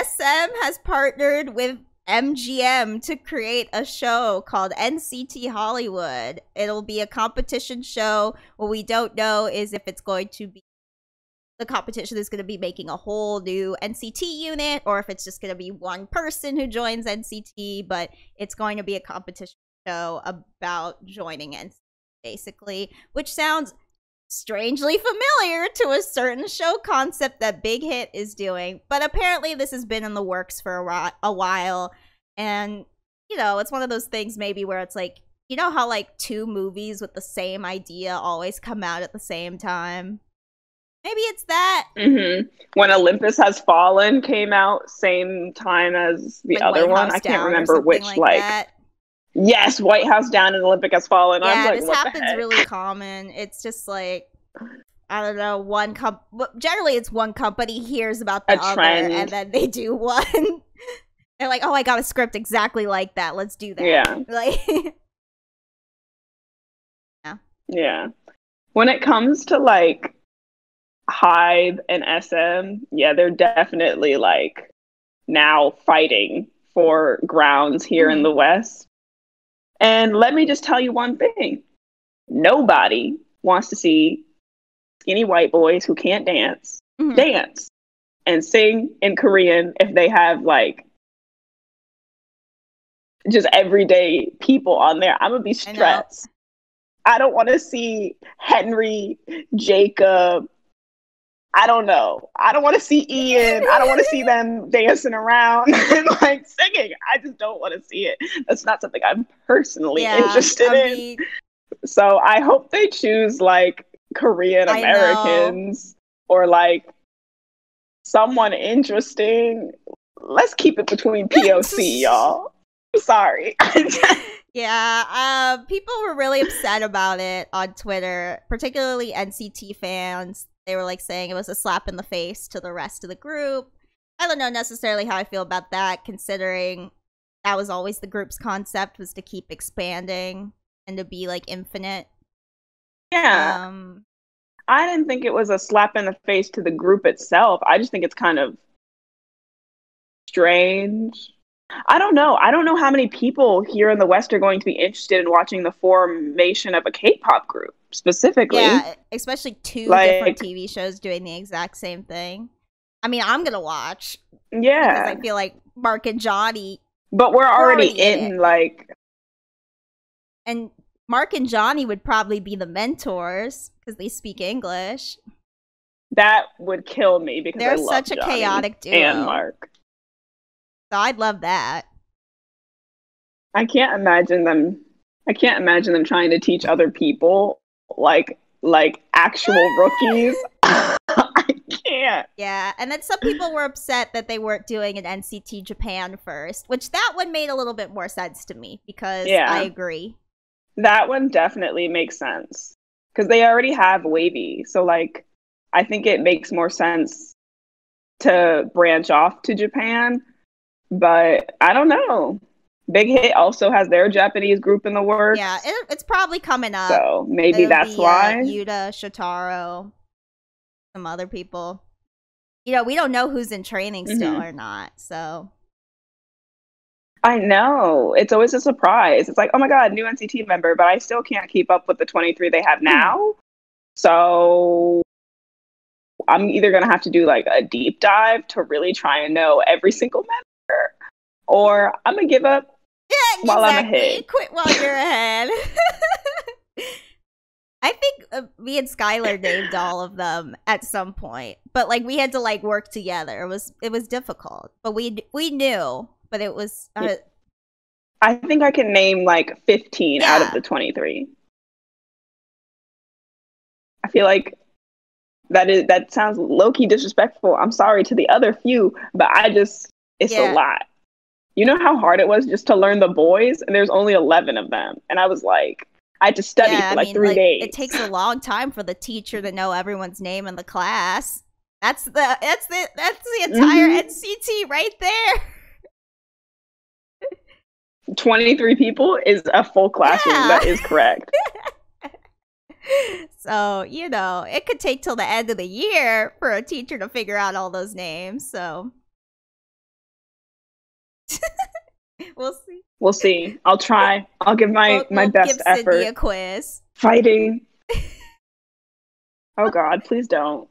SM has partnered with MGM to create a show called NCT Hollywood. It'll be a competition show. What we don't know is if it's going to be the competition is going to be making a whole new NCT unit, or if it's just going to be one person who joins NCT, but it's going to be a competition show about joining NCT, basically, which sounds strangely familiar to a certain show concept that Big Hit is doing. But apparently this has been in the works for a while. And, you know, it's one of those things maybe where it's like, you know how like two movies with the same idea always come out at the same time? Maybe it's that. When Olympus Has Fallen came out same time as the like other White one. House I can't Down remember which, like that. Yes, White House Down and Olympic Has Fallen. Yeah, I was like, this what happens the heck? really common. It's just like, I don't know, generally it's one company hears about the other trend. and then they do one. They're like, oh, I got a script exactly like that. Let's do that. Yeah. Like, Yeah. When it comes to like Hive and SM, yeah, they're definitely like now fighting for grounds here in the West. And let me just tell you one thing. Nobody wants to see skinny white boys who can't dance dance and sing in Korean if they have like just everyday people on there. I'm gonna be stressed. I don't want to see Henry, Jacob. I don't know. I don't want to see Ian. I don't want to see them dancing around and like singing. I just don't want to see it. That's not something I'm personally interested in. So I hope they choose like Korean Americans or like someone interesting. Let's keep it between POC, y'all. I'm sorry. Yeah, people were really upset about it on Twitter, particularly NCT fans. They were like saying it was a slap in the face to the rest of the group. I don't know necessarily how I feel about that, considering that was always the group's concept, was to keep expanding and to be like infinite. Yeah. I didn't think it was a slap in the face to the group itself. I just think it's kind of strange. I don't know. I don't know how many people here in the West are going to be interested in watching the formation of a K-pop group, specifically. Yeah, especially two different TV shows doing the exact same thing. I mean, I'm gonna watch. Yeah. Because I feel like Mark and Johnny. But we're already in like... And Mark and Johnny would probably be the mentors, because they speak English. That would kill me, because they're I love such a Johnny chaotic duo. and Mark. So I'd love that. I can't imagine them trying to teach other people like actual rookies. I can't. Yeah, and then some people were upset that they weren't doing an NCT Japan first, which that one made a little bit more sense to me, because I agree. That one definitely makes sense, because they already have Wavy. So like, I think it makes more sense to branch off to Japan. But I don't know. Big Hit also has their Japanese group in the works. Yeah, it's probably coming up. So maybe that's why. Yuta, Shotaro, some other people. You know, we don't know who's in training still or not, so. I know. It's always a surprise. It's like, oh my god, new NCT member, but I still can't keep up with the 23 they have now. So I'm either going to have to do like a deep dive to really try and know every single member, or I'm going to give up while I'm ahead. Quit while you're ahead. I think me and Skylar named all of them at some point, but like we had to like work together. It was difficult, but we knew, but it was. I think I can name like 15 out of the 23. I feel like that sounds low-key disrespectful. I'm sorry to the other few, but it's a lot. You know how hard it was just to learn the boys, and there's only 11 of them, and I was like, I had to study for like 3 days. It takes a long time for the teacher to know everyone's name in the class. That's the entire NCT right there. 23 people is a full classroom. Yeah. That is correct. So, you know, it could take till the end of the year for a teacher to figure out all those names. So, We'll see. We'll see. I'll try. I'll give my best give Cindy effort. a quiz. Fighting. Oh God, please don't.